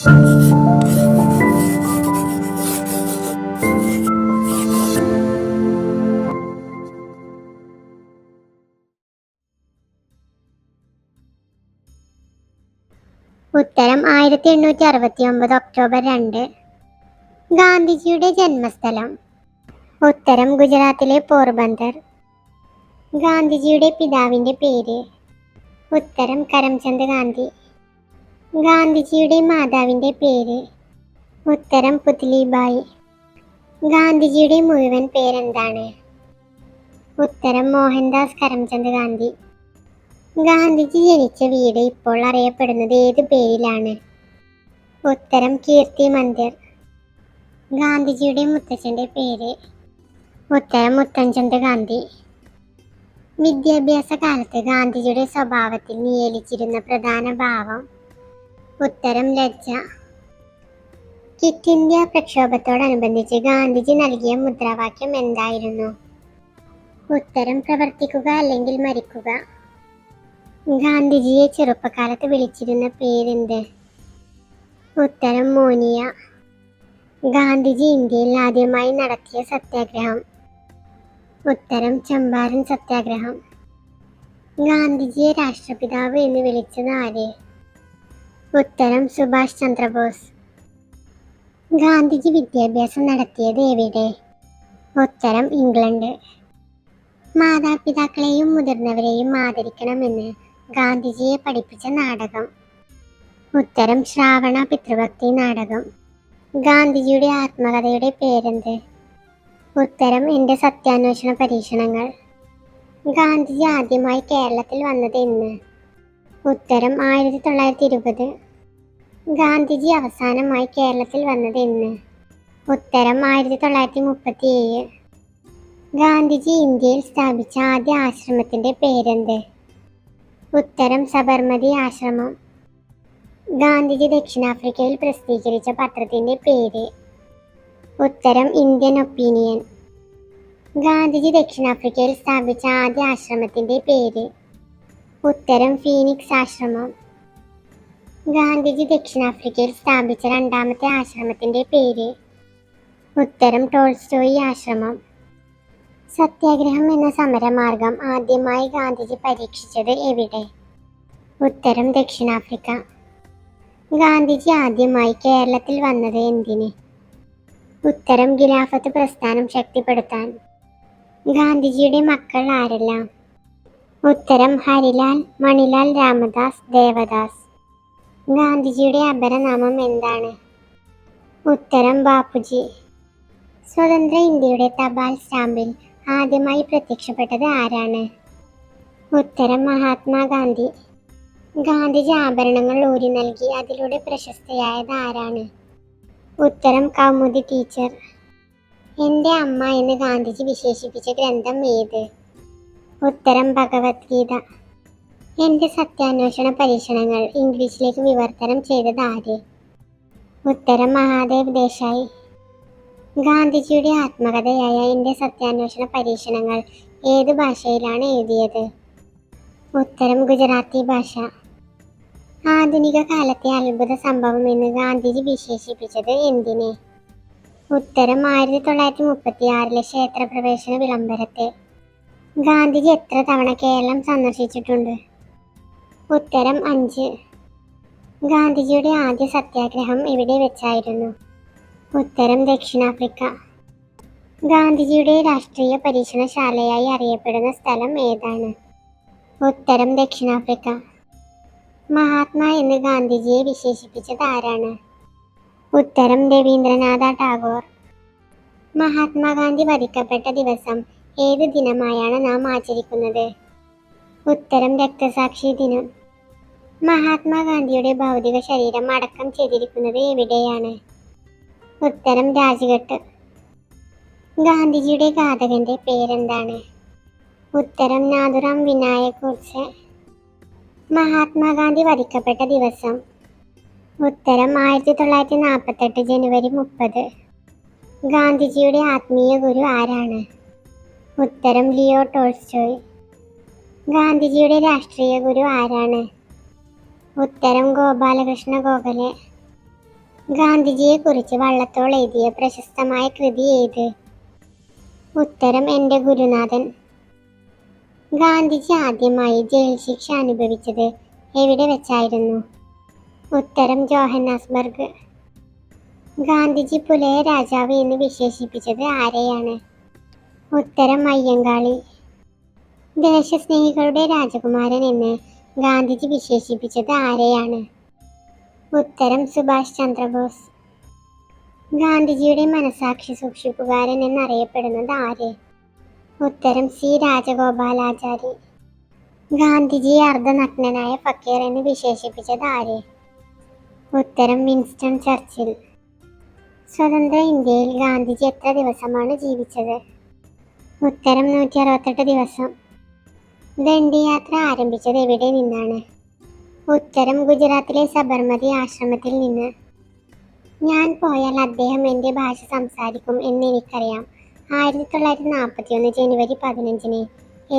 ഉത്തരം 1869 ഒക്ടോബർ 2. ഗാന്ധിജിയുടെ ജന്മസ്ഥലം. ഉത്തരം ഗുജറാത്തിലെ പോർബന്ദർ. ഗാന്ധിജിയുടെ പിതാവിൻ്റെ പേര്. ഉത്തരം കരംചന്ദ് ഗാന്ധി. ഗാന്ധിജിയുടെ മാതാവിൻ്റെ പേര്. ഉത്തരം പുത്ലിബായി. ഗാന്ധിജിയുടെ മുഴുവൻ പേരെന്താണ്? ഉത്തരം മോഹൻദാസ് കരംചന്ദ് ഗാന്ധി. ഗാന്ധിജി ജനിച്ച വീട് ഇപ്പോൾ അറിയപ്പെടുന്നത് ഏത് പേരിലാണ്? ഉത്തരം കീർത്തി മന്ദിർ. ഗാന്ധിജിയുടെ മുത്തച്ഛൻ്റെ പേര്. ഉത്തരം ഉത്തംചന്ദ് ഗാന്ധി. വിദ്യാഭ്യാസ കാലത്ത് ഗാന്ധിജിയുടെ സ്വഭാവത്തിൽ നിഴലിച്ചിരുന്ന പ്രധാന ഭാവം. ഉത്തരം ലജ്ജ. ക്വിറ്റ് ഇന്ത്യ പ്രക്ഷോഭത്തോടനുബന്ധിച്ച് ഗാന്ധിജി നൽകിയ മുദ്രാവാക്യം എന്തായിരുന്നു? ഉത്തരം പ്രവർത്തിക്കുക അല്ലെങ്കിൽ മരിക്കുക. ഗാന്ധിജിയെ ചെറുപ്പകാലത്ത് വിളിച്ചിരുന്ന പേരെന്ത്? ഉത്തരം മോനിയ. ഗാന്ധിജി ഇന്ത്യയിൽ ആദ്യമായി നടത്തിയ സത്യാഗ്രഹം. ഉത്തരം ചമ്പാരൻ സത്യാഗ്രഹം. ഗാന്ധിജിയെ രാഷ്ട്രപിതാവ് എന്ന് വിളിച്ചത് ആര്? ഉത്തരം സുഭാഷ് ചന്ദ്രബോസ്. ഗാന്ധിജി വിദ്യാഭ്യാസം നടത്തിയത് എവിടെ? ഉത്തരം ഇംഗ്ലണ്ട്. മാതാപിതാക്കളെയും മുതിർന്നവരെയും ആദരിക്കണമെന്ന് ഗാന്ധിജിയെ പഠിപ്പിച്ച നാടകം. ഉത്തരം ശ്രാവണ പിതൃഭക്തി നാടകം. ഗാന്ധിജിയുടെ ആത്മകഥയുടെ പേരെന്ത്? ഉത്തരം എൻ്റെ സത്യാന്വേഷണ പരീക്ഷണങ്ങൾ. ഗാന്ധിജി ആദ്യമായി കേരളത്തിൽ വന്നത് എന്ന്? ഉത്തരം 1920. ഗാന്ധിജി അവസാനമായി കേരളത്തിൽ വന്നത് എന്ന്? ഉത്തരം 1937. ഗാന്ധിജി ഇന്ത്യയിൽ സ്ഥാപിച്ച ആദ്യ ആശ്രമത്തിൻ്റെ പേരെന്ത്? ഉത്തരം സബർമതി ആശ്രമം. ഗാന്ധിജി ദക്ഷിണാഫ്രിക്കയിൽ പ്രസിദ്ധീകരിച്ച പത്രത്തിൻ്റെ പേര്. ഉത്തരം ഇന്ത്യൻ ഒപ്പീനിയൻ. ഗാന്ധിജി ദക്ഷിണാഫ്രിക്കയിൽ സ്ഥാപിച്ച ആദ്യ ആശ്രമത്തിൻ്റെ പേര്. ഉത്തരം ഫീനിക്സ് ആശ്രമം. ഗാന്ധിജി ദക്ഷിണാഫ്രിക്കയിൽ സ്ഥാപിച്ച രണ്ടാമത്തെ ആശ്രമത്തിൻ്റെ പേര്. ഉത്തരം ടോൾസ്റ്റോയി ആശ്രമം. സത്യാഗ്രഹം എന്ന സമരമാർഗം ആദ്യമായി ഗാന്ധിജി പരീക്ഷിച്ചത് എവിടെ? ഉത്തരം ദക്ഷിണാഫ്രിക്ക. ഗാന്ധിജി ആദ്യമായി കേരളത്തിൽ വന്നത് എന്തിന്? ഉത്തരം ഖിലാഫത്ത് പ്രസ്ഥാനം ശക്തിപ്പെടുത്താൻ. ഗാന്ധിജിയുടെ മക്കൾ ആരെല്ലാം? ഉത്തരം ഹരിലാൽ, മണിലാൽ, രാമദാസ്, ദേവദാസ്. ഗാന്ധിജിയുടെ അപരനാമം എന്താണ്? ഉത്തരം ബാപ്പുജി. സ്വതന്ത്ര ഇന്ത്യയുടെ തപാൽ സ്റ്റാമ്പിൽ ആദ്യമായി പ്രത്യക്ഷപ്പെട്ടത് ആരാണ്? ഉത്തരം മഹാത്മാഗാന്ധി. ഗാന്ധിജി ആഭരണങ്ങൾ ഊരി നൽകി അതിലൂടെ പ്രശസ്തയായത് ആരാണ്? ഉത്തരം കൗമുദി ടീച്ചർ. എൻ്റെ അമ്മ എന്ന് ഗാന്ധിജി വിശേഷിപ്പിച്ച ഗ്രന്ഥം ഏത്? ഉത്തരം ഭഗവത്ഗീത. എൻ്റെ സത്യാന്വേഷണ പരീക്ഷണങ്ങൾ ഇംഗ്ലീഷിലേക്ക് വിവർത്തനം ചെയ്തത് ആര്? ഉത്തരം മഹാദേവ് ദേശായി. ഗാന്ധിജിയുടെ ആത്മകഥയായ എൻ്റെ സത്യാന്വേഷണ പരീക്ഷണങ്ങൾ ഏത് ഭാഷയിലാണ് എഴുതിയത്? ഉത്തരം ഗുജറാത്തി ഭാഷ. ആധുനിക കാലത്തെ അത്ഭുത സംഭവം എന്ന് ഗാന്ധിജി വിശേഷിപ്പിച്ചത് എന്തിനെ? ഉത്തരം 1936 ക്ഷേത്രപ്രവേശന വിളംബരത്തെ. ഗാന്ധിജി എത്ര തവണ കേരളം സന്ദർശിച്ചിട്ടുണ്ട്? ഉത്തരം 5. ഗാന്ധിജിയുടെ ആദ്യ സത്യാഗ്രഹം എവിടെ വെച്ചായിരുന്നു? ഉത്തരം ദക്ഷിണാഫ്രിക്ക. ഗാന്ധിജിയുടെ രാഷ്ട്രീയ പരീക്ഷണശാലയായി അറിയപ്പെടുന്ന സ്ഥലം ഏതാണ്? ഉത്തരം ദക്ഷിണാഫ്രിക്ക. മഹാത്മാ എന്ന് ഗാന്ധിജിയെ വിശേഷിപ്പിച്ചത് ആരാണ്? ഉത്തരം രവീന്ദ്രനാഥ ടാഗോർ. മഹാത്മാഗാന്ധി വധിക്കപ്പെട്ട ദിവസം ഏത് ദിനമായാണ് നാം ആചരിക്കുന്നത്? ഉത്തരം രക്തസാക്ഷി ദിനം. മഹാത്മാഗാന്ധിയുടെ ഭൗതിക ശരീരം അടക്കം ചെയ്തിരിക്കുന്നത് എവിടെയാണ്? ഉത്തരം രാജ്ഘട്ട്. ഗാന്ധിജിയുടെ ഘാതകന്റെ പേരെന്താണ്? ഉത്തരം നാഥുറാം വിനായക് ഗോഡ്സെ. മഹാത്മാഗാന്ധി വധിക്കപ്പെട്ട ദിവസം? ഉത്തരം 1948 ജനുവരി 30. ഗാന്ധിജിയുടെ ആത്മീയ ഗുരു ആരാണ്? ഉത്തരം ലിയോ ടോൾസ്റ്റോയ്. ഗാന്ധിജിയുടെ രാഷ്ട്രീയ ഗുരു ആരാണ്? ഉത്തരം ഗോപാലകൃഷ്ണ ഗോഖലെ. ഗാന്ധിജിയെ കുറിച്ച് വള്ളത്തോൾ എഴുതിയ പ്രശസ്തമായ കൃതി ഏത്? ഉത്തരം എൻ്റെ ഗുരുനാഥൻ. ഗാന്ധിജി ആദ്യമായി ജയിൽ ശിക്ഷ അനുഭവിച്ചത് എവിടെ വെച്ചായിരുന്നു? ഉത്തരം ജോഹന്നാസ്ബർഗ്. ഗാന്ധിജി പുലയ രാജാവ് എന്ന് വിശേഷിപ്പിച്ചത് ആരെയാണ്? ഉത്തരം അയ്യങ്കാളി. ദേശസ്നേഹികളുടെ രാജകുമാരൻ എന്ന് ഗാന്ധിജി വിശേഷിപ്പിച്ചത് ആരെയാണ്? ഉത്തരം സുഭാഷ് ചന്ദ്രബോസ്. ഗാന്ധിജിയുടെ മനസാക്ഷി സൂക്ഷിപ്പുകാരൻ എന്നറിയപ്പെടുന്നത് ആര്? ഉത്തരം സി രാജഗോപാലാചാരി. ഗാന്ധിജിയെ അർദ്ധനഗ്നനായ ഫക്കീർ എന്ന് വിശേഷിപ്പിച്ചത് ആര്? ഉത്തരം വിൻസ്റ്റൺ ചർച്ചിൽ. സ്വതന്ത്ര ഇന്ത്യയിൽ ഗാന്ധിജി എത്ര ദിവസമാണ് ജീവിച്ചത്? ഉത്തരം 168 ദിവസം. ദണ്ഡിയാത്ര ആരംഭിച്ചത് എവിടെ നിന്നാണ്? ഉത്തരം ഗുജറാത്തിലെ സബർമതി ആശ്രമത്തിൽ നിന്ന്. ഞാൻ പോയാൽ അദ്ദേഹം എൻ്റെ ഭാഷ സംസാരിക്കും എന്നെനിക്കറിയാം. 1941 ജനുവരി 15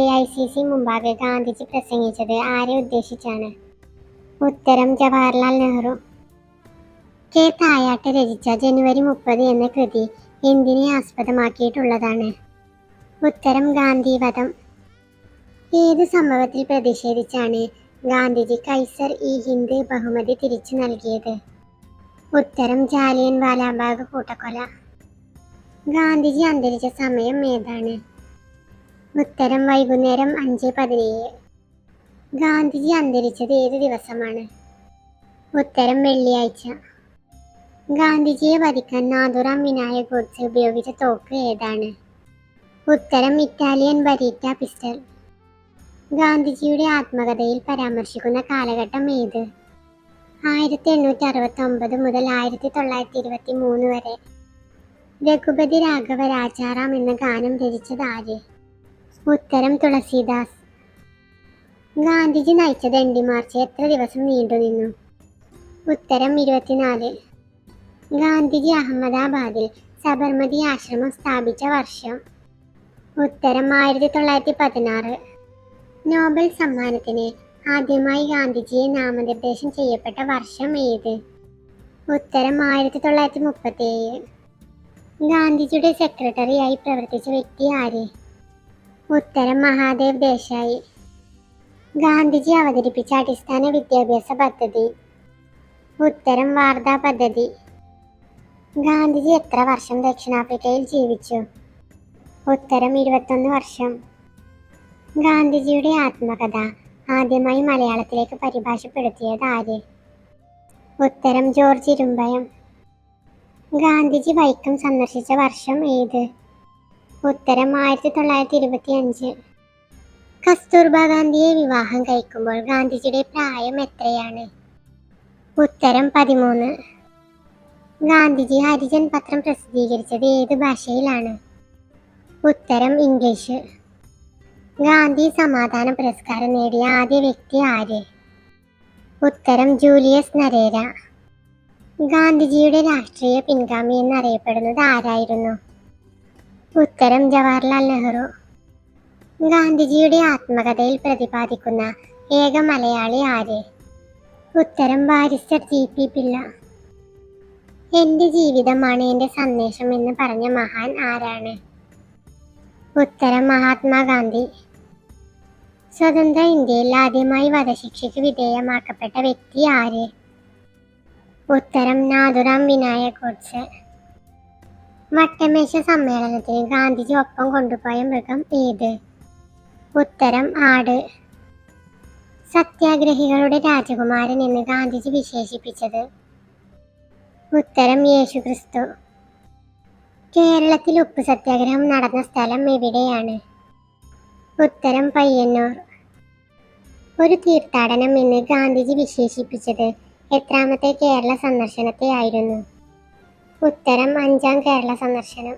AICC മുമ്പാകെ ഗാന്ധിജി പ്രസംഗിച്ചത് ആരെ ഉദ്ദേശിച്ചാണ്? ഉത്തരം ജവഹർലാൽ നെഹ്റു. കെ തായാട്ട് രചിച്ച ജനുവരി 30 എന്ന കൃതി എന്തിനെ ആസ്പദമാക്കിയിട്ടുള്ളതാണ്? ഉത്തരം ഗാന്ധിവധം. ഏത് സംഭവത്തിൽ പ്രതിഷേധിച്ചാണ് ഗാന്ധിജി കൈസർ ഇ ഹിന്ദ് ബഹുമതി തിരിച്ചു നൽകിയത്? ഉത്തരം ജാലിയൻ വാലാബാഗ് കൂട്ടക്കൊല. ഗാന്ധിജി അന്തരിച്ച സമയം ഏതാണ്? ഉത്തരം വൈകുന്നേരം 5:17. ഗാന്ധിജി അന്തരിച്ചത് ഏത് ദിവസമാണ്? ഉത്തരം വെള്ളിയാഴ്ച. ഗാന്ധിജിയെ വധിക്കാൻ നാഥുറാം വിനായക് ഗോഡ്സെ ഉപയോഗിച്ച തോക്ക് ഏതാണ്? ഉത്തരം ഇറ്റാലിയൻ ബരീറ്റ പിസ്റ്റൾ. ഗാന്ധിജിയുടെ ആത്മകഥയിൽ പരാമർശിക്കുന്ന കാലഘട്ടം ഏത്? 1869 മുതൽ 1923 വരെ. രഘുപതി രാഘവ രാജാറാം എന്ന ഗാനം രചിച്ചത് ആര്? ഉത്തരം തുളസീദാസ്. ഗാന്ധിജി നയിച്ച ദണ്ഡി മാർച്ച് എത്ര ദിവസം നീണ്ടുനിന്നു? ഉത്തരം 24. ഗാന്ധിജി അഹമ്മദാബാദിൽ സബർമതി ആശ്രമം സ്ഥാപിച്ച വർഷം? ഉത്തരം 1916. നോബൽ സമ്മാനത്തിന് ആദ്യമായി ഗാന്ധിജിയെ നാമനിർദ്ദേശം ചെയ്യപ്പെട്ട വർഷം ഏത്? ഉത്തരം 1937. ഗാന്ധിജിയുടെ സെക്രട്ടറിയായി പ്രവർത്തിച്ച വ്യക്തി ആര്? ഉത്തരം മഹാദേവ് ദേശായി. ഗാന്ധിജി അവതരിപ്പിച്ച അടിസ്ഥാന വിദ്യാഭ്യാസ പദ്ധതി? ഉത്തരം വാർധ പദ്ധതി. ഗാന്ധിജി എത്ര വർഷം ദക്ഷിണാഫ്രിക്കയിൽ ജീവിച്ചു? ഉത്തരം 21 വർഷം. ഗാന്ധിജിയുടെ ആത്മകഥ ആദ്യമായി മലയാളത്തിലേക്ക് പരിഭാഷപ്പെടുത്തിയത് ആര്? ഉത്തരം ജോർജ് ഇരുമ്പയം. ഗാന്ധിജി വൈക്കം സന്ദർശിച്ച വർഷം ഏത്? ഉത്തരം 1925. കസ്തൂർബ ഗാന്ധിയെ വിവാഹം കഴിക്കുമ്പോൾ ഗാന്ധിജിയുടെ പ്രായം എത്രയാണ്? ഉത്തരം 13. ഗാന്ധിജി ഹരിജൻ പത്രം പ്രസിദ്ധീകരിച്ചത് ഏത് ഭാഷയിലാണ്? ഉത്തരം ഇംഗ്ലീഷ്. ഗാന്ധി സമാധാന പുരസ്കാരം നേടിയ ആദ്യ വ്യക്തി ആര്? ഉത്തരം ജൂലിയസ് നരേര. ഗാന്ധിജിയുടെ രാഷ്ട്രീയ പിൻഗാമി എന്നറിയപ്പെടുന്നത് ആരായിരുന്നു? ഉത്തരം ജവഹർലാൽ നെഹ്റു. ഗാന്ധിജിയുടെ ആത്മകഥയിൽ പ്രതിപാദിക്കുന്ന ഏക മലയാളി ആര്? ഉത്തരം ബാരിസ്റ്റർ GP പിള്ള. എൻ്റെ ജീവിതമാണ് എൻ്റെ സന്ദേശം എന്ന് പറഞ്ഞ മഹാൻ ആരാണ്? ഉത്തരം മഹാത്മാഗാന്ധി. സ്വതന്ത്ര ഇന്ത്യയിൽ ആദ്യമായി വധശിക്ഷയ്ക്ക് വിധേയമാക്കപ്പെട്ട വ്യക്തി ആര്? ഉത്തരം നാഥുറാം വിനായക് ഗോഡ്സെ. വട്ടമേശ സമ്മേളനത്തിന് ഗാന്ധിജി ഒപ്പം കൊണ്ടുപോയ മൃഗം ഏത്? ഉത്തരം ആട്. സത്യാഗ്രഹികളുടെ രാജകുമാരൻ എന്ന് ഗാന്ധിജി വിശേഷിപ്പിച്ചത്? ഉത്തരം യേശുക്രിസ്തു. കേരളത്തിൽ ഉപ്പ് സത്യാഗ്രഹം നടന്ന സ്ഥലം എവിടെയാണ്? ഉത്തരം പയ്യന്നൂർ. ഒരു തീർത്ഥാടനം എന്ന് ഗാന്ധിജി വിശേഷിപ്പിച്ചത് എത്രാമത്തെ കേരള സന്ദർശനത്തെ ആയിരുന്നു? ഉത്തരം 5ാം കേരള സന്ദർശനം.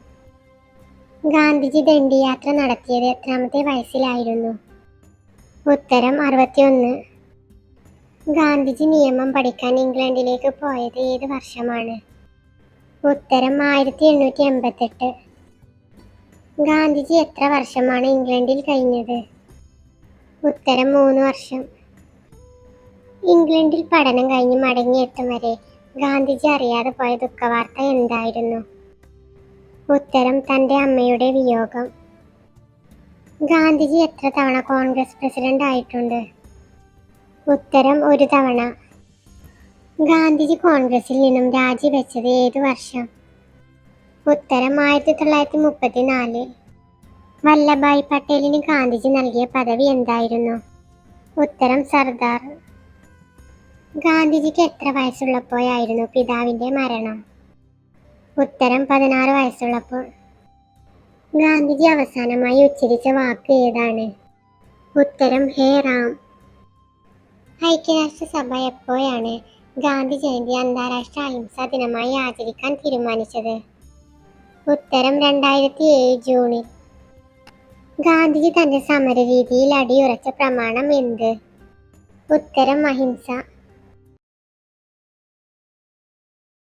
ഗാന്ധിജി ദണ്ഡിയാത്ര നടത്തിയത് എത്രാമത്തെ വയസ്സിലായിരുന്നു? ഉത്തരം 61. ഗാന്ധിജി നിയമം പഠിക്കാൻ ഇംഗ്ലണ്ടിലേക്ക് പോയത് ഏത് വർഷമാണ്? ഉത്തരം 1888. ഗാന്ധിജി എത്ര വർഷമാണ് ഇംഗ്ലണ്ടിൽ കഴിഞ്ഞത്? ഉത്തരം 3 വർഷം. ഇംഗ്ലണ്ടിൽ പഠനം കഴിഞ്ഞ് മടങ്ങിയെത്തും വരെ ഗാന്ധിജി അറിയാതെ പോയ ദുഃഖവാർത്ത എന്തായിരുന്നു? ഉത്തരം തന്റെ അമ്മയുടെ വിയോഗം. ഗാന്ധിജി എത്ര തവണ കോൺഗ്രസ് പ്രസിഡന്റ് ആയിട്ടുണ്ട്? ഉത്തരം 1 തവണ. ഗാന്ധിജി കോൺഗ്രസിൽ നിന്നും രാജിവെച്ചത് ഏതു വർഷം? ഉത്തരം 1934. വല്ലഭായ് പട്ടേലിന് ഗാന്ധിജി നൽകിയ പദവി എന്തായിരുന്നു? ഉത്തരം സർദാർ. ഗാന്ധിജിക്ക് എത്ര വയസ്സുള്ളപ്പോഴായിരുന്നു പിതാവിന്റെ മരണം? ഉത്തരം 16 വയസ്സുള്ളപ്പോൾ. ഗാന്ധിജി അവസാനമായി ഉച്ചരിച്ച വാക്ക് ഏതാണ്? ഉത്തരം ഹേ റാം. ഐക്യരാഷ്ട്രസഭ എപ്പോഴാണ് ഗാന്ധി ജയന്തി അന്താരാഷ്ട്ര അഹിംസാ ദിനമായി ആചരിക്കാൻ തീരുമാനിച്ചത്? ഉത്തരം 2007 ജൂണിൽ. ഗാന്ധിജി തന്റെ സമരരീതിയിൽ അടിയുറച്ച പ്രമാണം എന്ത്? ഉത്തരം അഹിംസ.